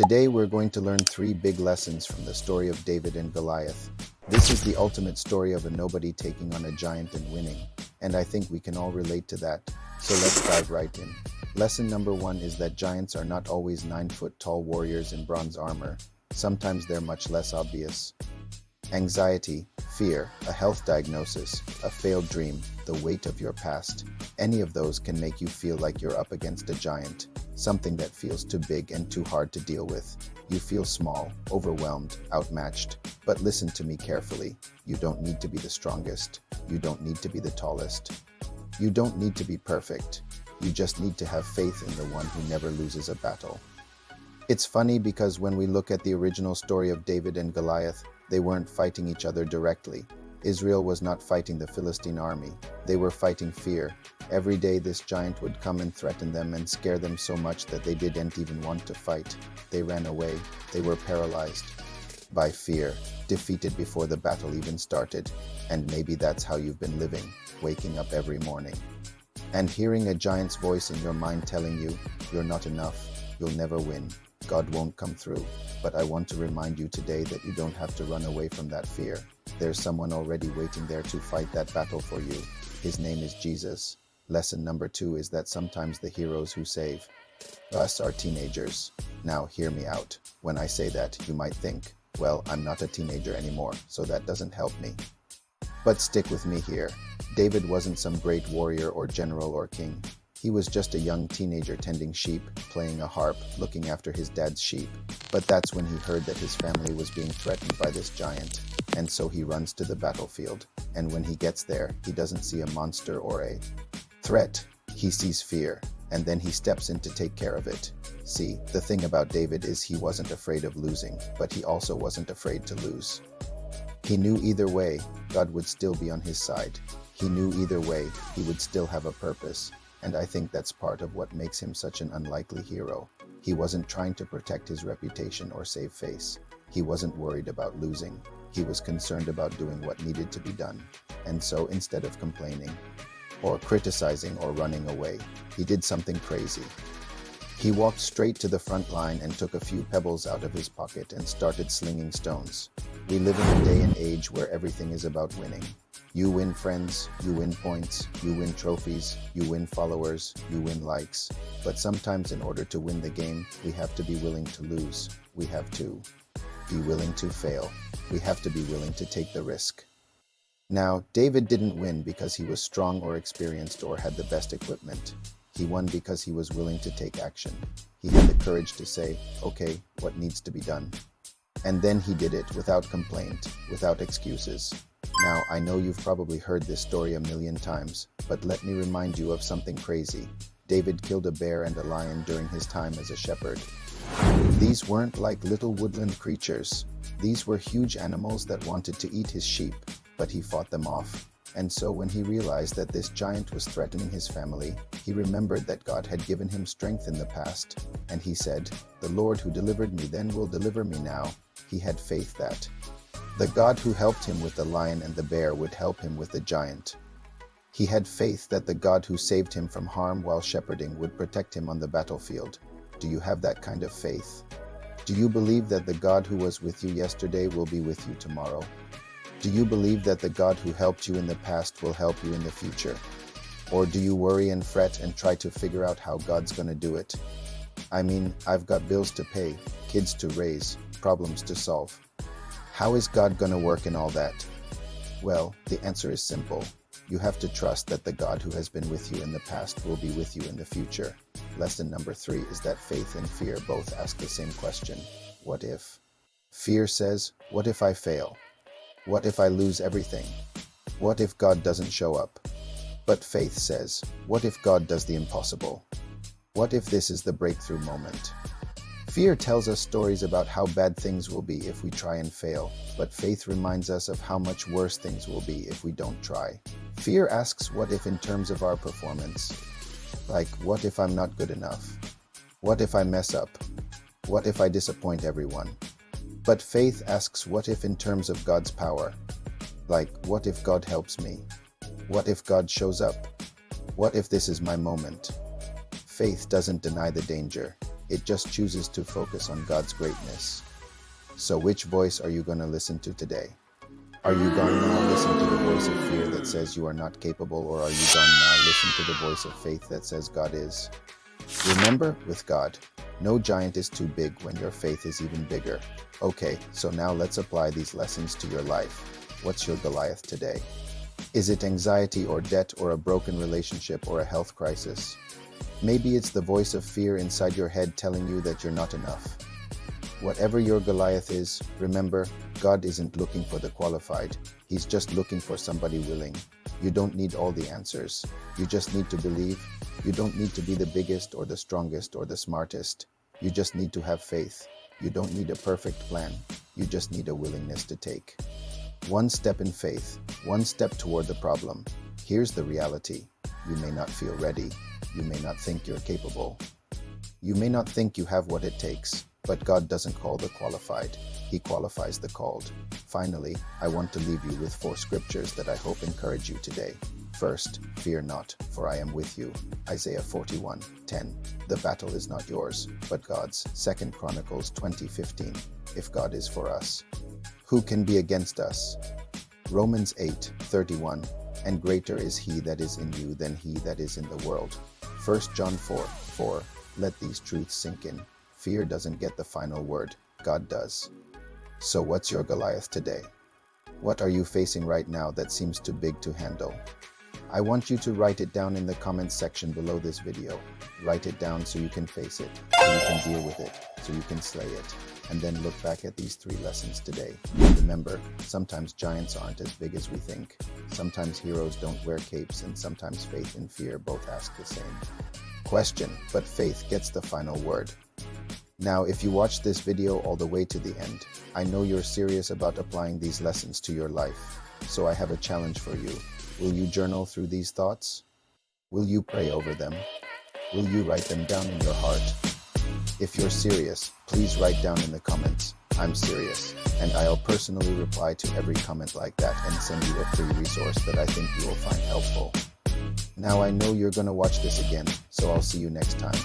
Today we're going to learn 3 big lessons from the story of David and Goliath. This is the ultimate story of a nobody taking on a giant and winning, and I think we can all relate to that. So let's dive right in. Lesson number 1 is that giants are not always 9-foot-tall warriors in bronze armor. Sometimes they're much less obvious. Anxiety, fear, a health diagnosis, a failed dream, the weight of your past. Any of those can make you feel like you're up against a giant, something that feels too big and too hard to deal with. You feel small, overwhelmed, outmatched. But listen to me carefully. You don't need to be the strongest. You don't need to be the tallest. You don't need to be perfect. You just need to have faith in the one who never loses a battle. It's funny because when we look at the original story of David and Goliath, they weren't fighting each other directly. Israel was not fighting the Philistine army. They were fighting fear. Every day this giant would come and threaten them and scare them so much that they didn't even want to fight. They ran away. They were paralyzed by fear, defeated before the battle even started. And maybe that's how you've been living, waking up every morning and hearing a giant's voice in your mind telling you, you're not enough, you'll never win, God won't come through. But I want to remind you today that you don't have to run away from that fear. There's someone already waiting there to fight that battle for you. His name is Jesus. Lesson number 2 is that sometimes the heroes who save us are teenagers. Now, hear me out. When I say that, you might think, well, I'm not a teenager anymore, so that doesn't help me. But stick with me here. David wasn't some great warrior or general or king. He was just a young teenager tending sheep, playing a harp, looking after his dad's sheep. But that's when he heard that his family was being threatened by this giant. And so he runs to the battlefield. And when he gets there, he doesn't see a monster or a threat. He sees fear. And then he steps in to take care of it. See, the thing about David is he wasn't afraid of losing, but he also wasn't afraid to lose. He knew either way, God would still be on his side. He knew either way, he would still have a purpose. And I think that's part of what makes him such an unlikely hero. He wasn't trying to protect his reputation or save face. He wasn't worried about losing. He was concerned about doing what needed to be done. And so instead of complaining, or criticizing or running away, he did something crazy. He walked straight to the front line and took a few pebbles out of his pocket and started slinging stones. We live in a day and age where everything is about winning. You win friends, you win points, you win trophies, you win followers, you win likes. But sometimes in order to win the game, we have to be willing to lose. We have to be willing to fail. We have to be willing to take the risk. Now, David didn't win because he was strong or experienced or had the best equipment. He won because he was willing to take action. He had the courage to say, okay, what needs to be done? And then he did it without complaint, without excuses. Now, I know you've probably heard this story a million times, but let me remind you of something crazy. David killed a bear and a lion during his time as a shepherd. These weren't like little woodland creatures. These were huge animals that wanted to eat his sheep, but he fought them off. And so when he realized that this giant was threatening his family, he remembered that God had given him strength in the past. And he said, "The Lord who delivered me then will deliver me now." He had faith that the God who helped him with the lion and the bear would help him with the giant. He had faith that the God who saved him from harm while shepherding would protect him on the battlefield. Do you have that kind of faith? Do you believe that the God who was with you yesterday will be with you tomorrow? Do you believe that the God who helped you in the past will help you in the future? Or do you worry and fret and try to figure out how God's gonna do it? I mean, I've got bills to pay, kids to raise, problems to solve. How is God gonna work in all that? Well, the answer is simple. You have to trust that the God who has been with you in the past will be with you in the future. Lesson number 3 is that faith and fear both ask the same question. What if? Fear says, what if I fail? What if I lose everything? What if God doesn't show up? But faith says, what if God does the impossible? What if this is the breakthrough moment? Fear tells us stories about how bad things will be if we try and fail, but faith reminds us of how much worse things will be if we don't try. Fear asks what if in terms of our performance. Like, what if I'm not good enough? What if I mess up? What if I disappoint everyone? But faith asks what if in terms of God's power. Like, what if God helps me? What if God shows up? What if this is my moment? Faith doesn't deny the danger. It just chooses to focus on God's greatness. So which voice are you going to listen to today? Are you going to now listen to the voice of fear that says you are not capable, or are you going to now listen to the voice of faith that says God is? Remember, with God, no giant is too big when your faith is even bigger. Okay, so now let's apply these lessons to your life. What's your Goliath today? Is it anxiety or debt or a broken relationship or a health crisis? Maybe it's the voice of fear inside your head telling you that you're not enough. Whatever your Goliath is, remember, God isn't looking for the qualified. He's just looking for somebody willing. You don't need all the answers. You just need to believe. You don't need to be the biggest or the strongest or the smartest. You just need to have faith. You don't need a perfect plan. You just need a willingness to take one step in faith, one step toward the problem. Here's the reality. You may not feel ready. You may not think you're capable. You may not think you have what it takes. But God doesn't call the qualified. He qualifies the called. Finally, I want to leave you with 4 scriptures that I hope encourage you today. First, fear not, for I am with you. Isaiah 41:10. The battle is not yours, but God's. 2 Chronicles 20:15. If God is for us, who can be against us? Romans 8:31. And greater is he that is in you than he that is in the world. 1 John 4:4. Let these truths sink in. Fear doesn't get the final word. God does. So what's your Goliath today? What are you facing right now that seems too big to handle? I want you to write it down in the comments section below this video. Write it down so you can face it, so you can deal with it, so you can slay it, and then look back at these 3 lessons today. Remember, sometimes giants aren't as big as we think. Sometimes heroes don't wear capes, and sometimes faith and fear both ask the same question, but faith gets the final word. Now, if you watched this video all the way to the end, I know you're serious about applying these lessons to your life. So I have a challenge for you. Will you journal through these thoughts? Will you pray over them? Will you write them down in your heart? If you're serious, please write down in the comments, "I'm serious," and I'll personally reply to every comment like that and send you a free resource that I think you will find helpful. Now I know you're going to watch this again, so I'll see you next time.